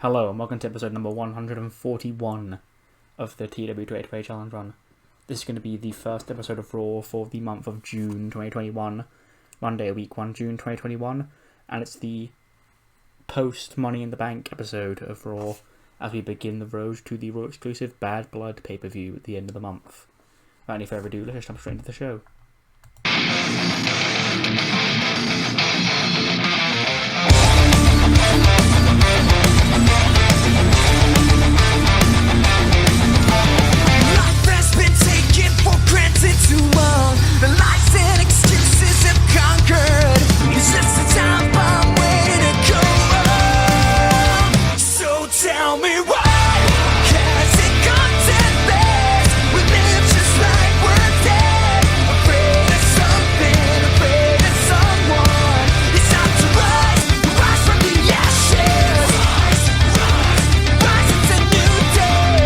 Hello and welcome to episode number 141 of the TEW to 8 Challenge Run. This is going to be the first episode of Raw for the month of June 2021, Monday, week 1, June 2021, and it's the post Money in the Bank episode of Raw as we begin the road to the Raw exclusive Bad Blood pay-per-view at the end of the month. Without any further ado, let's just jump straight into the show. Too long, the lies and excuses have conquered. It's just a time bomb waiting to go off. So tell me why has it gone to this? We live just like we're dead. Afraid of something, afraid of someone. It's time to rise from the ashes. Rise, it's a new day.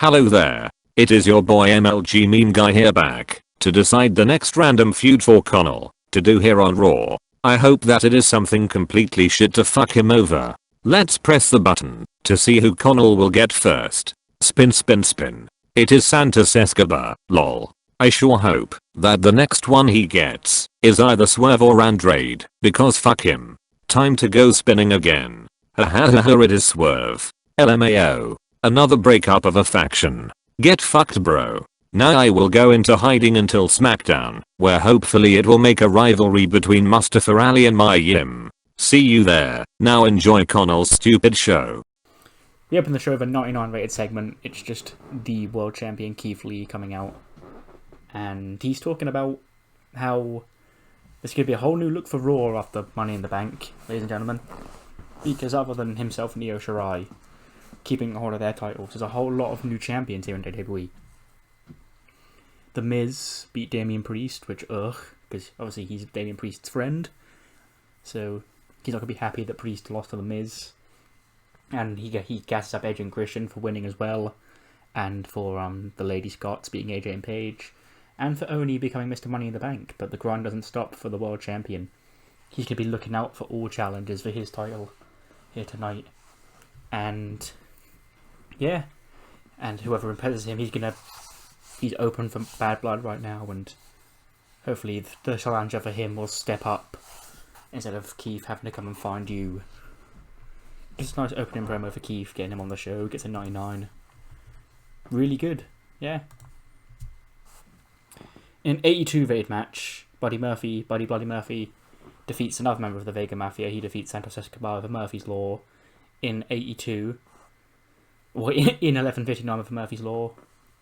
Hello there, it is your boy MLG Meme Guy here back to decide the next random feud for Connell to do here on Raw. I hope that it is something completely shit to fuck him over. Let's press the button to see who Connell will get first. Spin spin spin. It is Santos Escobar, lol. I sure hope that the next one he gets is either Swerve or Andrade, because fuck him. Time to go spinning again. Hahaha, it is Swerve. LMAO. Another breakup of a faction. Get fucked, bro. Now I will go into hiding until SmackDown, where hopefully it will make a rivalry between Mustafa Ali and my Yim. See you there. Now enjoy Connell's stupid show. We open the show with a 99 rated segment. It's just the world champion Keith Lee coming out. And he's talking about how there's going to be a whole new look for Raw after Money in the Bank, ladies and gentlemen. Because other than himself and Io Shirai keeping hold of their titles, there's a whole lot of new champions here in WWE. The Miz beat Damian Priest, which because obviously he's Damian Priest's friend. So he's not going to be happy that Priest lost to The Miz. And he gasses up Edge and Christian for winning as well. And for the Lady Scots beating AJ and Paige. And for Oney becoming Mr. Money in the Bank. But the grind doesn't stop for the world champion. He's going to be looking out for all challenges for his title here tonight. And yeah, and whoever impresses him, he's open for Bad Blood right now, and hopefully the challenger for him will step up instead of Keith having to come and find you. It's a nice opening promo for Keith, getting him on the show, gets a 99. Really good, yeah. In an 82 rated match, Buddy Bloody Murphy defeats another member of the Vega Mafia. He defeats Santos Escobar of Murphy's Law in 82. Well, in 11:59 with Murphy's Law,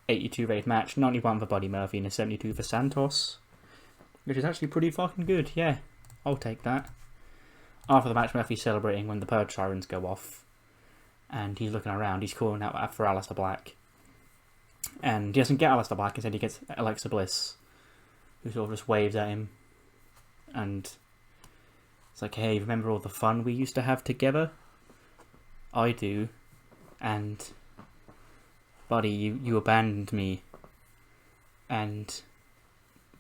82 rated match, 91 for Buddy Murphy and a 72 for Santos, which is actually pretty fucking good, yeah, I'll take that. After the match, Murphy's celebrating when the Purge sirens go off, and he's looking around, he's calling out for Aleister Black, and he doesn't get Aleister Black, instead he gets Alexa Bliss, who sort of just waves at him, and it's like, hey, remember all the fun we used to have together? I do. And buddy, you abandoned me, and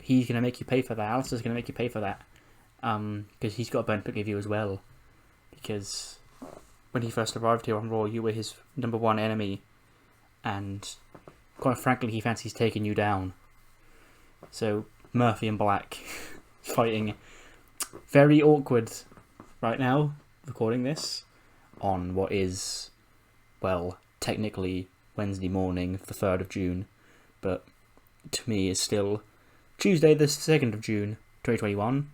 he's gonna make you pay for that. Alistair's gonna make you pay for that, because he's got a burn pick of you as well. Because when he first arrived here on Raw, you were his number one enemy, and quite frankly, he fancies taking you down. So Murphy and Black fighting, very awkward right now. Recording this on what is, well, technically Wednesday morning, the 3rd of June, but to me is still Tuesday the 2nd of June, 2021,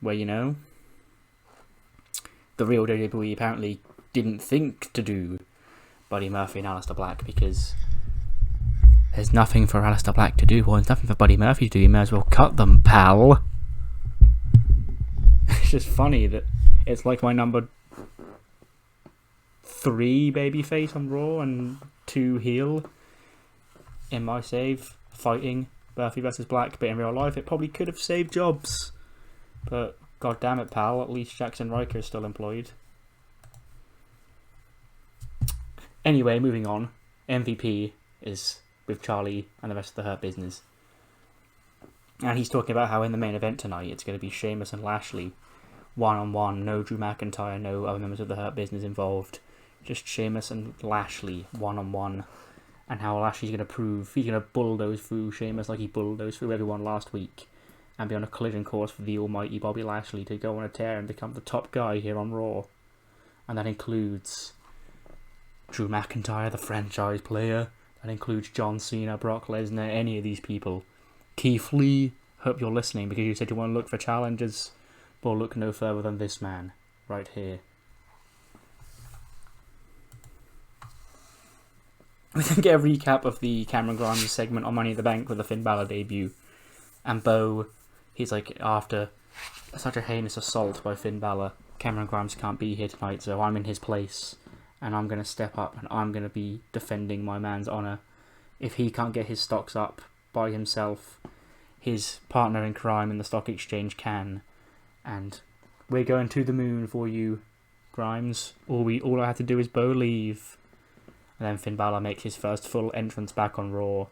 where, you know, the real WWE apparently didn't think to do Buddy Murphy and Aleister Black, because there's nothing for Aleister Black to do, or there's nothing for Buddy Murphy to do, you may as well cut them, pal. It's just funny that it's like my number 3 babyface on Raw and 2 heel in my save fighting Murphy versus Black, but in real life it probably could have saved jobs. But god damn it, pal, at least Jackson Riker is still employed. Anyway, moving on. MVP is with Charlie and the rest of the Hurt Business. And he's talking about how in the main event tonight it's going to be Sheamus and Lashley one-on-one, no Drew McIntyre, no other members of the Hurt Business involved, just Sheamus and Lashley one-on-one, and how Lashley's going to prove he's going to bulldoze through Sheamus like he bulldozed through everyone last week, and be on a collision course for the almighty Bobby Lashley to go on a tear and become the top guy here on Raw. And that includes Drew McIntyre, the franchise player. That includes John Cena, Brock Lesnar, any of these people. Keith Lee, hope you're listening, because you said you want to look for challenges. Well, look no further than this man, right here. We then get a recap of the Cameron Grimes segment on Money in the Bank with the Finn Balor debut. And Bo, he's like, after such a heinous assault by Finn Balor, Cameron Grimes can't be here tonight, so I'm in his place. And I'm going to step up and I'm going to be defending my man's honour. If he can't get his stocks up by himself, his partner in crime in the stock exchange can. And we're going to the moon for you, Grimes. All I have to do is believe. And then Finn Balor makes his first full entrance back on Raw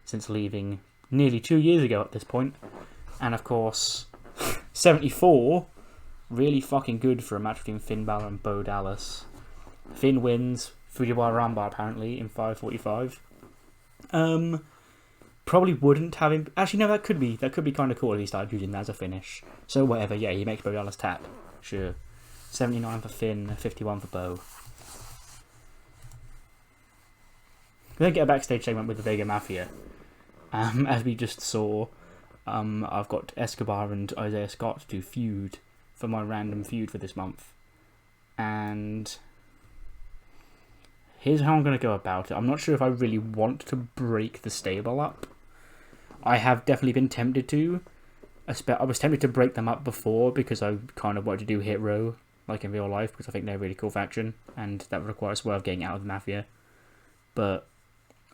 since leaving nearly 2 years ago at this point. And of course, 74, really fucking good for a match between Finn Balor and Bo Dallas. Finn wins, Fujiwara Armbar apparently, in 5:45. Probably wouldn't have him... Actually, no, that could be kind of cool if he started using that as a finish. So whatever, yeah, he makes Bo Dallas tap. Sure. 79 for Finn, 51 for Bo. We then get a backstage segment with the Vega Mafia. As we just saw, I've got Escobar and Isaiah Scott to feud for my random feud for this month. And here's how I'm going to go about it. I'm not sure if I really want to break the stable up. I have definitely been tempted to. I was tempted to break them up before because I kind of wanted to do Hit Row, like in real life, because I think they're a really cool faction, and that requires Swerve getting out of the Mafia. But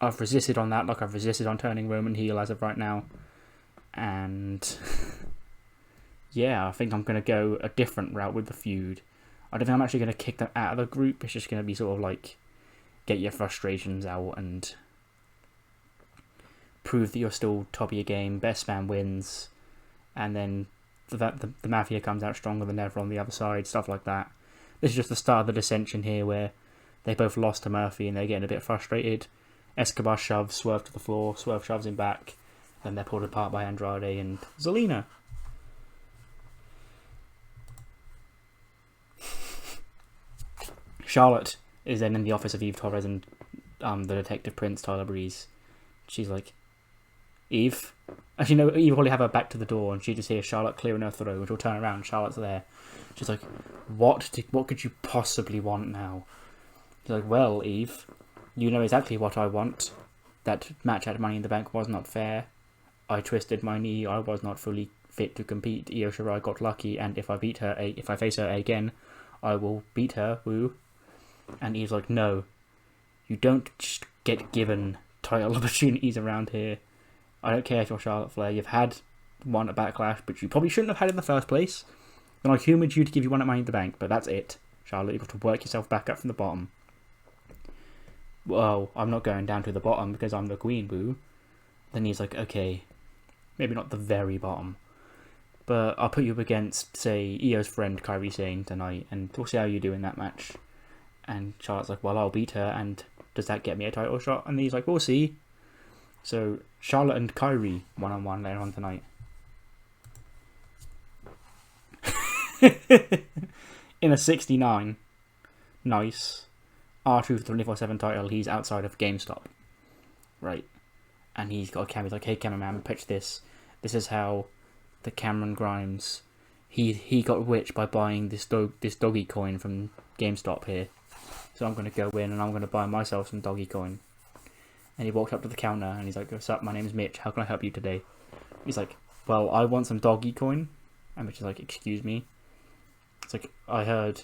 I've resisted on that, like I've resisted on turning Roman heel as of right now. And yeah, I think I'm going to go a different route with the feud. I don't think I'm actually going to kick them out of the group. It's just going to be sort of like, get your frustrations out and prove that you're still top of your game. Best man wins, and then the Mafia comes out stronger than ever on the other side, stuff like that. This is just the start of the dissension here, where they both lost to Murphy and they're getting a bit frustrated. Escobar shoves Swerve to the floor, Swerve shoves him back, then they're pulled apart by Andrade and Zelina. Charlotte is then in the office of Eve Torres and the detective prince, Tyler Breeze. She's like, Eve? Actually, no, Eve will probably have her back to the door, and she just hears Charlotte clearing her throat, and she'll turn around, Charlotte's there. She's like, what could you possibly want now? She's like, well, Eve, you know exactly what I want. That match at Money in the Bank was not fair. I twisted my knee, I was not fully fit to compete. Io Shirai got lucky, and if I face her again, I will beat her, woo. And Eve's like, no, you don't just get given title opportunities around here. I don't care if you're Charlotte Flair. You've had one at Backlash, but you probably shouldn't have had it in the first place. Then I humoured you to give you one at Money in the Bank, but that's it. Charlotte, you've got to work yourself back up from the bottom. Well, I'm not going down to the bottom because I'm the queen, boo. Then he's like, okay, maybe not the very bottom, but I'll put you up against, say, Io's friend Kairi Sane tonight, and we'll see how you do in that match. And Charlotte's like, well, I'll beat her, and does that get me a title shot? And he's like, we'll see. So, Charlotte and Kairi one-on-one later on tonight. In a 69. Nice. R-Truth 24/7 title, he's outside of GameStop. Right. And he's got a camera, he's like, hey cameraman, pitch this. This is how the Cameron Grimes, he got rich by buying this doggy coin from GameStop here. So I'm going to go in and I'm going to buy myself some doggy coin. And he walks up to the counter and he's like, what's up, my name's Mitch, how can I help you today? He's like, well, I want some doggy coin. And Mitch is like, excuse me? It's like, I heard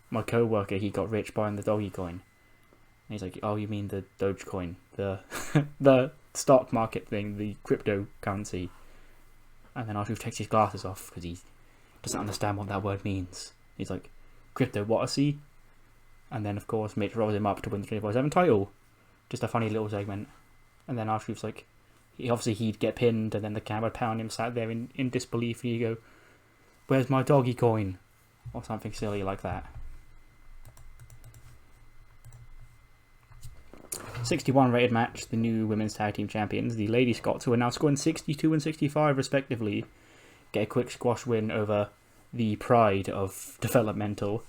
my co-worker, he got rich buying the doggy coin. And he's like, oh, you mean the Dogecoin, the the stock market thing, the cryptocurrency. And then R-Truth takes his glasses off because he doesn't understand what that word means. He's like, crypto, what I see? And then, of course, Mitch rolls him up to win the 24/7 title. Just a funny little segment. And then R-Truth's like, he'd get pinned, and then the camera would pound him, sat there in disbelief, and he'd go, "Where's my doggy coin?" Or something silly like that. 61 rated match, the new women's tag team champions, the Lady Scots, who are now scoring 62 and 65 respectively, get a quick squash win over the Pride of Developmental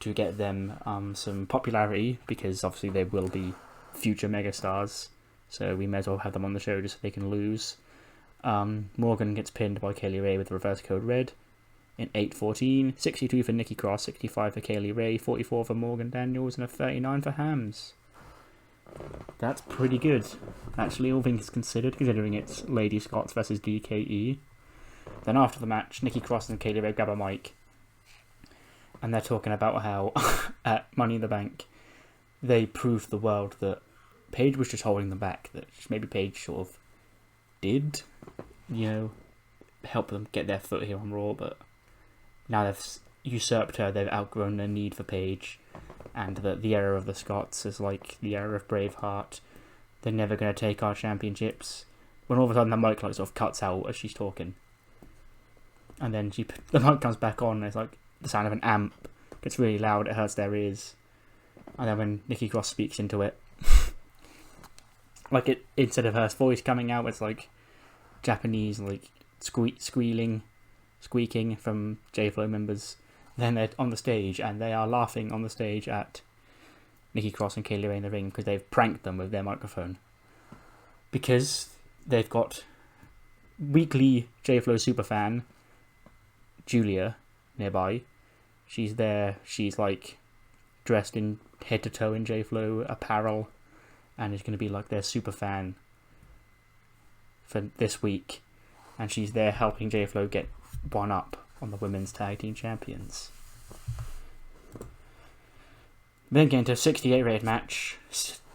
to get them some popularity, because obviously they will be future megastars, so we may as well have them on the show just so they can lose. Morgan gets pinned by Kaylee Ray with reverse code red in 8:14, 62 for Nikki Cross, 65 for Kaylee Ray, 44 for Morgan Daniels, and a 39 for Hams. That's pretty good, actually, all things considered, considering it's Lady Scots versus DKE. Then after the match, Nikki Cross and Kaylee Ray grab a mic, and they're talking about how at Money in the Bank, they proved the world that Paige was just holding them back, that maybe Paige sort of did, help them get their foot here on Raw, but now they've usurped her, they've outgrown their need for Paige, and that the era of the Scots is like the era of Braveheart. They're never going to take our championships. When all of a sudden the mic sort of cuts out as she's talking. And then the mic comes back on, and it's like the sound of an amp. Gets really loud, it hurts their ears. And then when Nikki Cross speaks into it, instead of her voice coming out, it's like Japanese, like squeaking from J-Flow members. Then they're on the stage, and they are laughing on the stage at Nikki Cross and Kaylee Ray in the ring because they've pranked them with their microphone. Because they've got weekly J-Flow superfan Julia nearby. She's there. She's like dressed in head to toe in J-Flow apparel, and is going to be like their superfan for this week. And she's there helping J-Flow get one up on the women's tag team champions. Then get into a 68 rated match.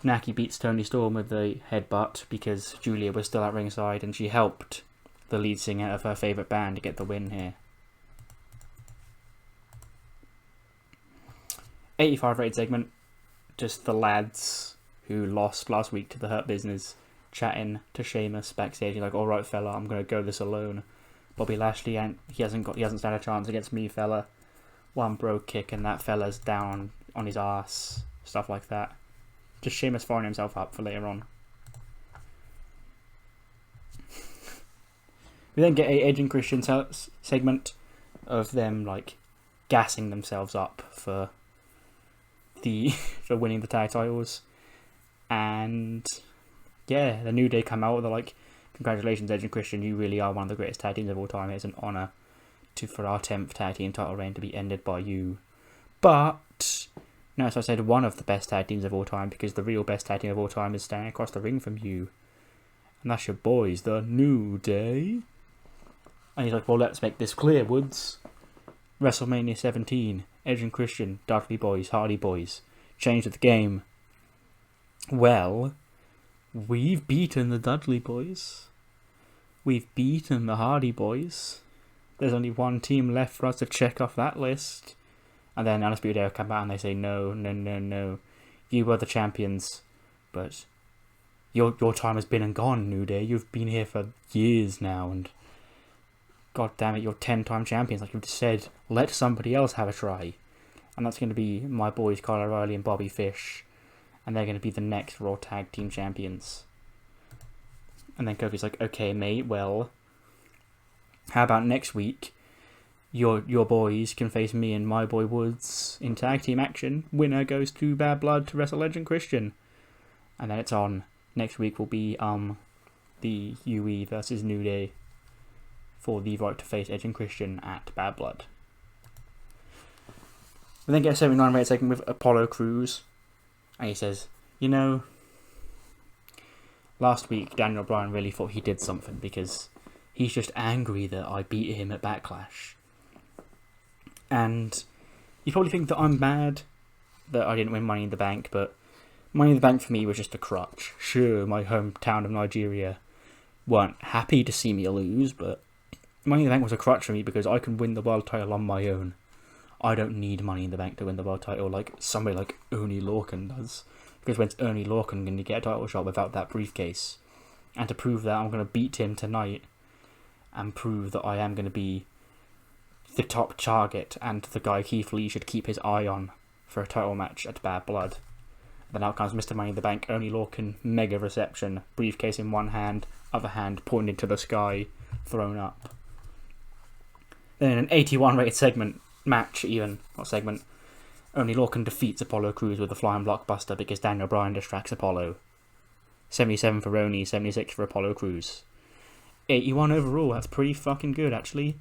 Naki beats Toni Storm with the headbutt because Julia was still at ringside, and she helped the lead singer of her favourite band to get the win here. 85 rated segment. Just the lads who lost last week to the Hurt Business chatting to Sheamus backstage. He's like, "Alright fella, I'm going to go this alone. Bobby Lashley, and he hasn't stand a chance against me, fella. One bro kick and that fella's down on his ass." Stuff like that. Just Sheamus firing himself up for later on. We then get a Edge and Christian segment of them like gassing themselves up for winning the tag titles. And yeah, the New Day come out, they're like, "Congratulations, Edge and Christian, you really are one of the greatest tag teams of all time. It's an honour for our 10th tag team title reign to be ended by you." But notice I said one of the best tag teams of all time, because the real best tag team of all time is standing across the ring from you. And that's your boys, the New Day. And he's like, "Well, let's make this clear, Woods. WrestleMania 17, Edge and Christian, Dudley Boys, Hardy Boys, change of the game. Well, we've beaten the Dudley Boys. We've beaten the Hardy Boys. There's only one team left for us to check off that list." And then Undisputed Era come out and they say, no. You were the champions, but your time has been and gone, New Day. You've been here for years now, and god damn it, you're 10-time champions. Like you've just said, let somebody else have a try. And that's going to be my boys, Kyle O'Reilly and Bobby Fish. And they're going to be the next Raw Tag Team Champions. And then Kofi's like, "Okay, mate, well, how about next week, your boys can face me and my boy Woods in tag team action. Winner goes to Bad Blood to wrestle Edge and Christian." And then it's on. Next week will be the UE versus New Day for the right to face Edge and Christian at Bad Blood. We then get a 79 rated segment with Apollo Crews. And he says, last week Daniel Bryan really thought he did something because he's just angry that I beat him at Backlash. And you probably think that I'm mad that I didn't win Money in the Bank, but Money in the Bank for me was just a crutch. Sure, my hometown of Nigeria weren't happy to see me lose, but Money in the Bank was a crutch for me because I can win the world title on my own. I don't need Money in the Bank to win the world title like somebody like Oney Lorcan does. Because when's Oney Lorcan going to get a title shot without that briefcase? And to prove that, I'm going to beat him tonight and prove that I am going to be the top target and the guy Keith Lee should keep his eye on for a title match at Bad Blood. Then out comes Mr. Money in the Bank, Oney Lorcan, mega reception, briefcase in one hand, other hand pointed to the sky, thrown up. Then in an 81 rated segment, match even, not segment, Oney Lorcan defeats Apollo Crews with a flying blockbuster because Daniel Bryan distracts Apollo. 77 for Oney, 76 for Apollo Crews. 81 overall, that's pretty fucking good actually.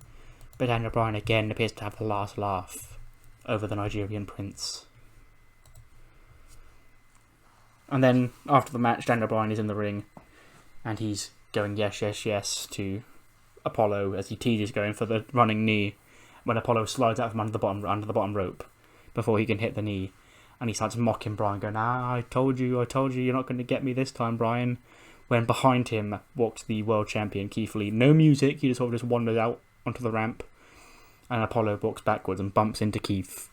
But Daniel Bryan again appears to have the last laugh over the Nigerian prince. And then after the match, Daniel Bryan is in the ring and he's going yes, yes, yes to Apollo as he teases going for the running knee when Apollo slides out from under the bottom rope before he can hit the knee. And he starts mocking Bryan, going, I told you, you're not going to get me this time, Bryan. When behind him walks the world champion, Keith Lee. No music, he just sort of just wanders out onto the ramp. And Apollo walks backwards and bumps into Keith.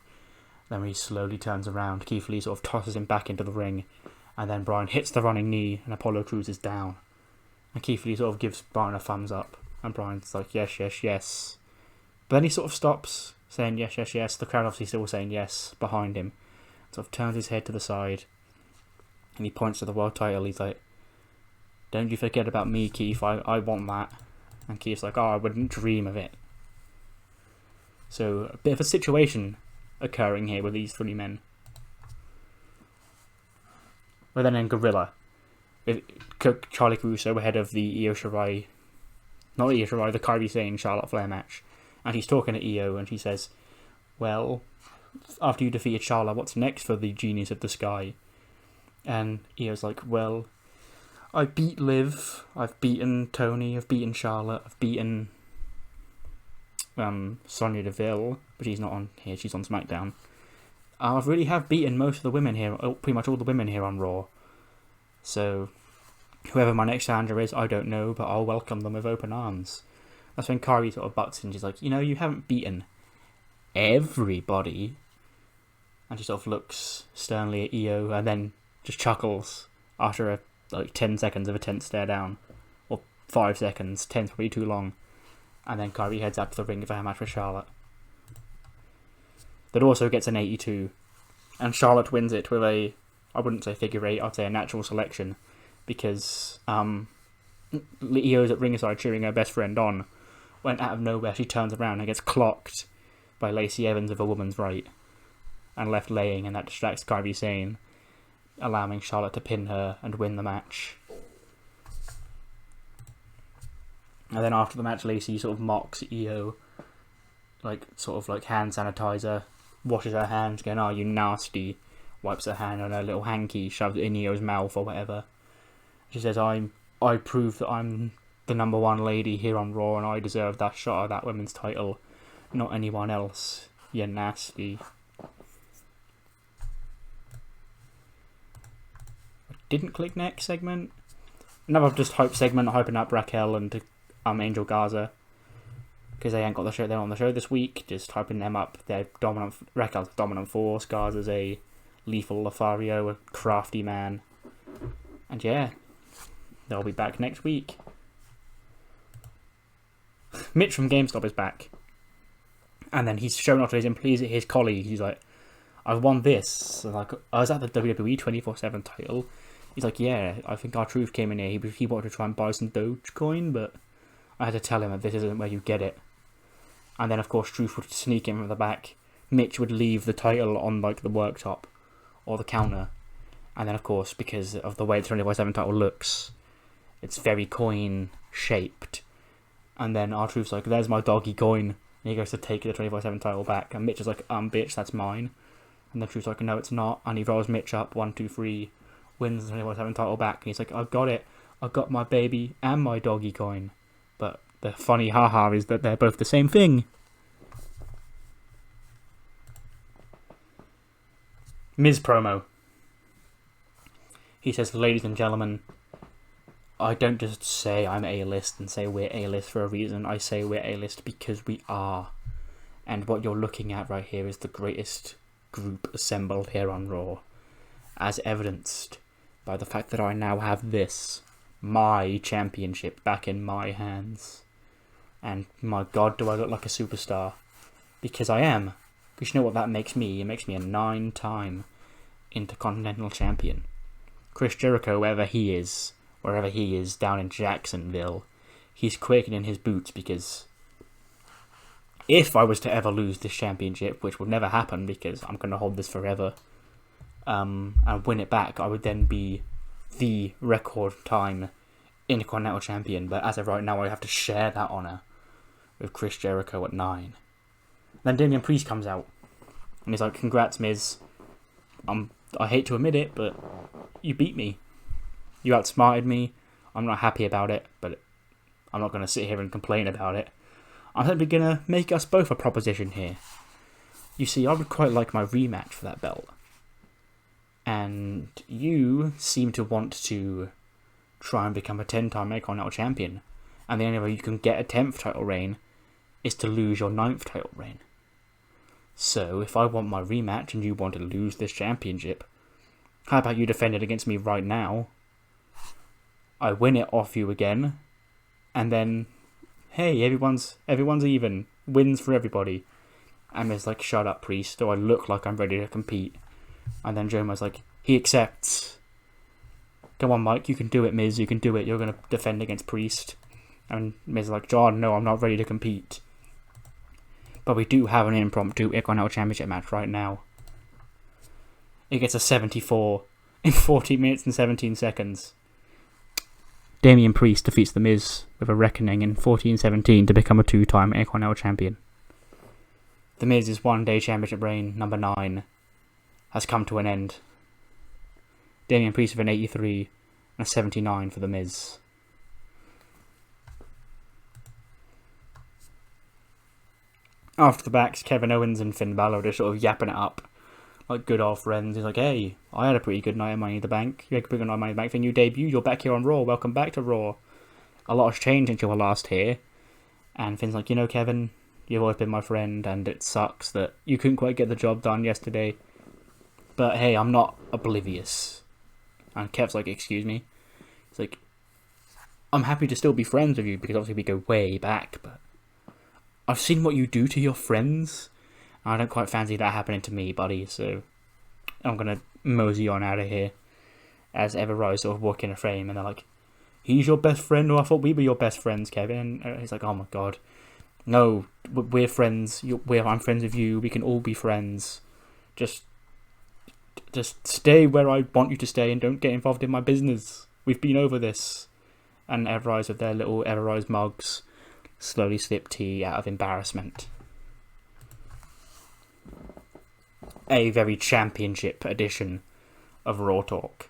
Then he slowly turns around. Keith Lee sort of tosses him back into the ring. And then Bryan hits the running knee and Apollo Crews is down. And Keith Lee sort of gives Bryan a thumbs up. And Bryan's like, yes, yes, yes. But then he sort of stops, saying yes, yes, yes. The crowd obviously still saying yes behind him. Sort of turns his head to the side and he points to the world title. He's like, don't you forget about me, Keith, I want that. And Keith's like, I wouldn't dream of it. So a bit of a situation occurring here with these three men. But then in Gorilla, with Charlie Caruso ahead of the the Kairi Sane Charlotte Flair match, and he's talking to Io and he says, well, after you defeated Charlotte, what's next for the Genius of the Sky? And Io's like, well, I beat Liv, I've beaten Tony, I've beaten Charlotte, I've beaten Sonya Deville, but she's not on here, she's on SmackDown. I really have beaten most of the women here, pretty much all the women here on Raw. So, whoever my next challenger is, I don't know, but I'll welcome them with open arms. That's when Kairi sort of butts in, she's like, you haven't beaten everybody. And she sort of looks sternly at Io and then just chuckles after 10 seconds of a tense stare down. Or 5 seconds, 10's probably too long. And then Kairi heads out to the ring for her match with Charlotte. That also gets an 82. And Charlotte wins it with I wouldn't say figure eight, I'd say a natural selection. Because Io's at ringside cheering her best friend on. When out of nowhere she turns around and gets clocked by Lacey Evans of a woman's right. And left laying, and that distracts Kairi Sane, allowing Charlotte to pin her and win the match. And then after the match, Lacey sort of mocks Io, hand sanitizer, washes her hands, going, oh, you nasty, wipes her hand on her little hanky, shoves it in Io's mouth or whatever. She says, I prove that I'm the number one lady here on Raw and I deserve that shot of that women's title, not anyone else, you nasty. Didn't click next segment. Another just hype segment, hyping up Raquel and Angel Garza. Because they ain't got the show, they're on the show this week, just hyping them up. They're dominant, Raquel's dominant force, Garza's a lethal Lothario, a crafty man. And yeah, they'll be back next week. Mitch from GameStop is back. And then he's showing off to his colleague, he's like, I've won this. So like, I was at the WWE 24/7 title. He's like, yeah, I think R-Truth came in here. He wanted to try and buy some Dogecoin, but I had to tell him that this isn't where you get it. And then, of course, Truth would sneak in from the back. Mitch would leave the title on, the worktop or the counter. And then, of course, because of the way the 24/7 title looks, it's very coin-shaped. And then R-Truth's like, there's my doggy coin. And he goes to take the 24/7 title back. And Mitch is like, bitch, that's mine. And then Truth's like, no, it's not. And he rolls Mitch up, 1, 2, 3, wins the 24/7 title back. And he's like, I've got it. I've got my baby and my doggy coin. But the funny haha is that they're both the same thing. Miz promo. He says, ladies and gentlemen, I don't just say I'm A-list and say we're A-list for a reason. I say we're A-list because we are. And what you're looking at right here is the greatest group assembled here on Raw, as evidenced by the fact that I now have this my championship back in my hands. And my god, do I look like a superstar. Because I am. Because you know what that makes me? It makes me a 9-time Intercontinental Champion. Chris Jericho, wherever he is down in Jacksonville, he's quaking in his boots, because if I was to ever lose this championship, which will never happen because I'm going to hold this forever, and win it back, I would then be the record time Intercontinental Champion. But as of right now, I have to share that honour with Chris Jericho at 9. Then Damian Priest comes out, and he's like, "Congrats, Miz. I hate to admit it, but you beat me. You outsmarted me. I'm not happy about it, but I'm not going to sit here and complain about it. I'm simply going to make us both a proposition here. You see, I would quite like my rematch for that belt. And you seem to want to try and become a 10-time Intercontinental Champion. And the only way you can get a 10th title reign is to lose your 9th title reign. So, if I want my rematch and you want to lose this championship, how about you defend it against me right now? I win it off you again, and then, hey, everyone's even. Wins for everybody." And Miz like, "Shut up, Priest, do I look like I'm ready to compete?" And then Jomo's like, he accepts. "Come on, Mike, you can do it, Miz, you can do it. You're going to defend against Priest." And Miz is like, "John, no, I'm not ready to compete." But we do have an impromptu Intercontinental Championship match right now. It gets a 74 in 40 minutes and 17 seconds. Damian Priest defeats The Miz with a reckoning in 14-17 to become a 2-time Intercontinental Champion. The Miz's one-day championship reign, number 9, has come to an end. Damian Priest with an 83 and a 79 for The Miz. After the backs, Kevin Owens and Finn Balor just sort of yapping it up like good old friends. He's like, "Hey, I had a pretty good night at Money in the Bank. You had a pretty good night at Money in the Bank. Then you debuted. You're back here on Raw. Welcome back to Raw. A lot has changed since you were last here." And Finn's like, "You know, Kevin, you've always been my friend, and it sucks that you couldn't quite get the job done yesterday. But hey, I'm not oblivious." And Kev's like, "Excuse me?" He's like, "I'm happy to still be friends with you, because obviously we go way back, but I've seen what you do to your friends. I don't quite fancy that happening to me, buddy, so I'm going to mosey on out of here." As Everrise sort of walk in a frame, and they're like, "He's your best friend? Oh, I thought we were your best friends, Kevin." And he's like, "Oh my god. No, we're friends. I'm friends with you. We can all be friends. Just stay where I want you to stay and don't get involved in my business. We've been over this." And Everrise with their little Everrise mugs slowly slip tea out of embarrassment. A very championship edition of Raw Talk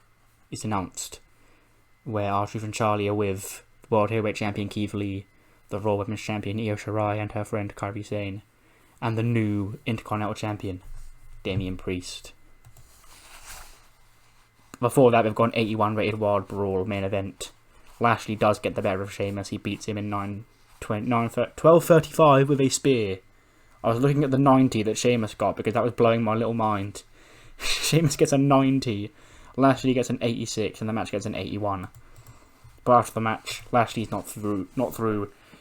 is announced, where R-Truth and Charlie are with the World Heavyweight Champion Keith Lee, the Raw Women's Champion Io Shirai and her friend Kairi Sane, and the new Intercontinental Champion Damian Priest. Before that, we've got an 81 rated Wild Brawl main event. Lashley does get the better of Sheamus. He beats him in 12:35 with a spear. I was looking at the 90 that Sheamus got because that was blowing my little mind. Sheamus gets a 90, Lashley gets an 86, and the match gets an 81. But after the match, Lashley's not through.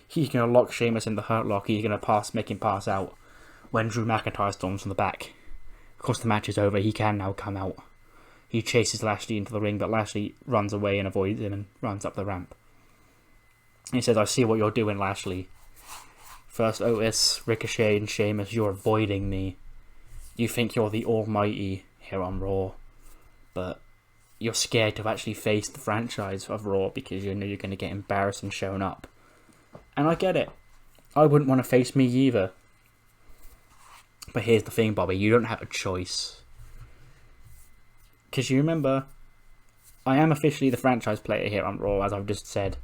He's going to lock Sheamus in the Hurt Lock. He's going to make him pass out when Drew McIntyre storms from the back. Of course, the match is over. He can now come out. He chases Lashley into the ring, but Lashley runs away and avoids him and runs up the ramp. He says, "I see what you're doing, Lashley. First Otis, Ricochet, and Sheamus, you're avoiding me. You think you're the almighty here on Raw, but you're scared to actually face the franchise of Raw because you know you're going to get embarrassed and shown up. And I get it. I wouldn't want to face me either. But here's the thing, Bobby, you don't have a choice. Because you remember, I am officially the franchise player here on Raw, as I've just said.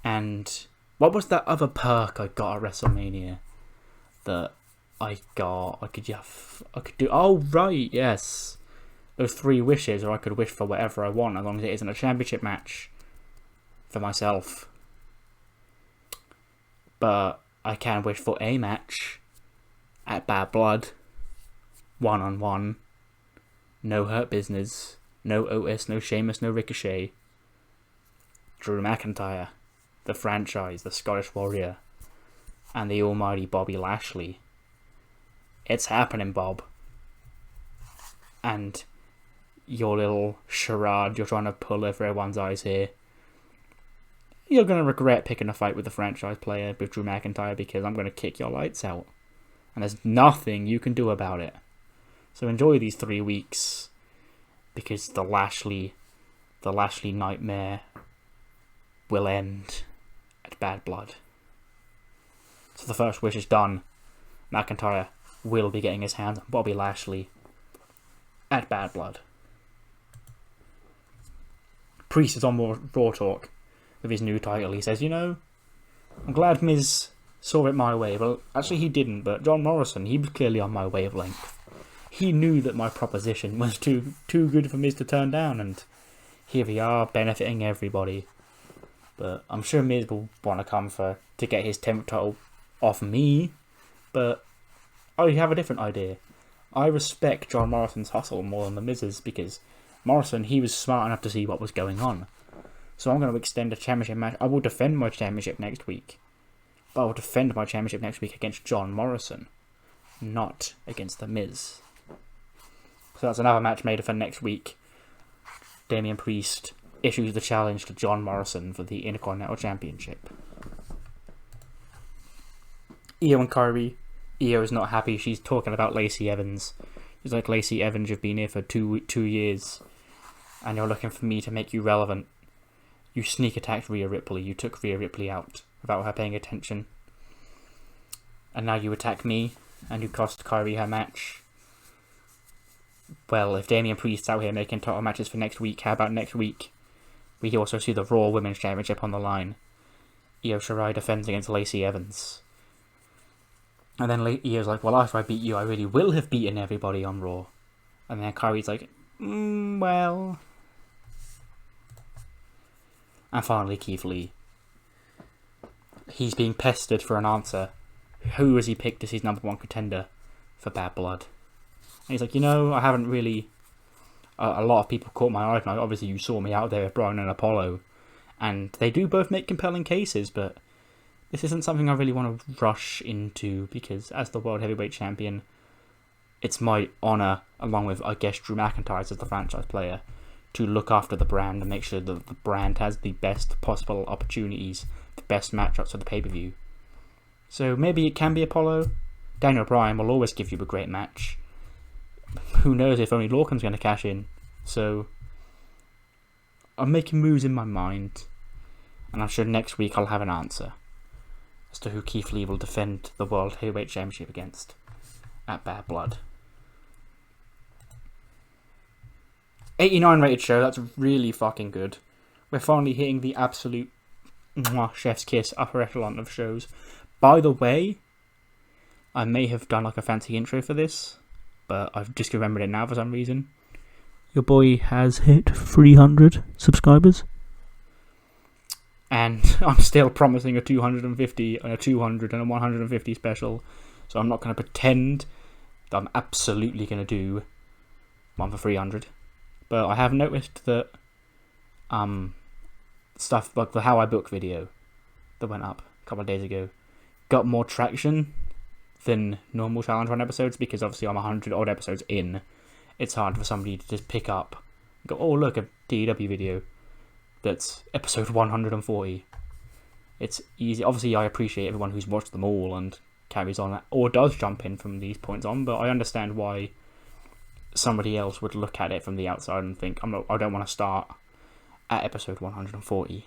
And what was that other perk I got at WrestleMania that I could do, oh right, yes. Those 3 wishes, or I could wish for whatever I want, as long as it isn't a championship match for myself. But I can wish for a match at Bad Blood, 1-on-1, no Hurt Business, no Otis, no Sheamus, no Ricochet. Drew McIntyre, the franchise, the Scottish Warrior, and the almighty Bobby Lashley. It's happening, Bob. And your little charade you're trying to pull over everyone's eyes here, you're going to regret picking a fight with the franchise player, with Drew McIntyre, because I'm going to kick your lights out. And there's nothing you can do about it. So enjoy these 3 weeks, because the Lashley nightmare will end at Bad Blood. So the first wish is done. McIntyre will be getting his hands on Bobby Lashley at Bad Blood. Priest is on Raw Talk with his new title. He says, I'm glad Miz saw it my way. Well, actually he didn't, but John Morrison, he was clearly on my wavelength. He knew that my proposition was too good for Miz to turn down, and here we are, benefiting everybody. But I'm sure Miz will want to come to get his 10th title off me, but I have a different idea. I respect John Morrison's hustle more than the Miz's, because Morrison, he was smart enough to see what was going on. So I'm going to extend a championship match. I will defend my championship next week. But I will defend my championship next week against John Morrison, not against The Miz. So that's another match made for next week. Damian Priest issues the challenge to John Morrison for the Intercontinental Championship. Io and Kairi. Io is not happy. She's talking about Lacey Evans. She's like, Lacey Evans, you've been here for two years, and you're looking for me to make you relevant. You sneak attacked Rhea Ripley. You took Rhea Ripley out without her paying attention. And now you attack me, and you cost Kairi her match. Well, if Damian Priest's out here making title matches for next week, how about next week we also see the Raw Women's Championship on the line? Io Shirai defends against Lacey Evans. And then Io's like, well, after I beat you, I really will have beaten everybody on Raw. And then Kairi's like, well... And finally, Keith Lee. He's being pestered for an answer. Who has he picked as his #1 contender for Bad Blood? And he's like, I haven't really... a lot of people caught my eye tonight. Obviously, you saw me out there with Bryan and Apollo. And they do both make compelling cases, but this isn't something I really want to rush into, because as the World Heavyweight Champion, it's my honour, along with, I guess, Drew McIntyre as the franchise player, to look after the brand and make sure that the brand has the best possible opportunities, the best matchups for the pay-per-view. So maybe it can be Apollo. Daniel Bryan will always give you a great match. Who knows if only Lorcan's going to cash in. So I'm making moves in my mind, and I'm sure next week I'll have an answer as to who Keith Lee will defend the World Heavyweight Championship against at Bad Blood. 89 rated show, that's really fucking good. We're finally hitting the absolute chef's kiss upper echelon of shows. By the way, I may have done like a fancy intro for this, but I've just remembered it now for some reason. Your boy has hit 300 subscribers. And I'm still promising a 250, and a 200, and a 150 special. So I'm not going to pretend that I'm absolutely going to do one for 300. But I have noticed that stuff like the How I Book video that went up a couple of days ago got more traction than normal Challenge Run episodes, because obviously I'm 100 odd episodes in. It's hard for somebody to just pick up and go, oh look, a TEW video that's episode 140. It's easy. Obviously I appreciate everyone who's watched them all and carries on or does jump in from these points on, but I understand why somebody else would look at it from the outside and think, I don't want to start at episode 140.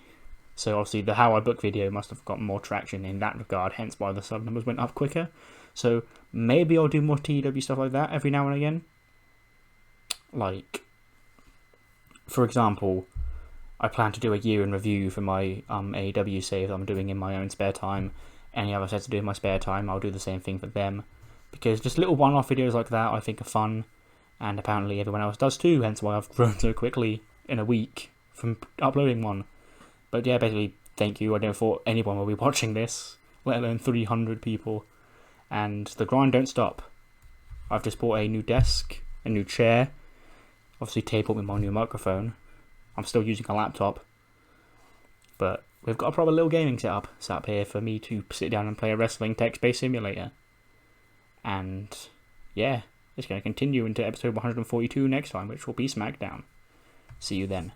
So obviously the How I Book video must have got more traction in that regard, hence why the sub numbers went up quicker. So maybe I'll do more TEW stuff like that every now and again. Like, for example, I plan to do a year in review for my AEW save that I'm doing in my own spare time. Any other sets to do in my spare time, I'll do the same thing for them. Because just little one-off videos like that I think are fun. And apparently everyone else does too, hence why I've grown so quickly in a week from uploading one. But yeah, basically, thank you. I never thought anyone will be watching this, let alone 300 people. And the grind don't stop. I've just bought a new desk, a new chair, obviously tape up with my new microphone. I'm still using a laptop. But we've got a proper little gaming setup set up here for me to sit down and play a wrestling text-based simulator. And yeah, it's going to continue into episode 142 next time, which will be SmackDown. See you then.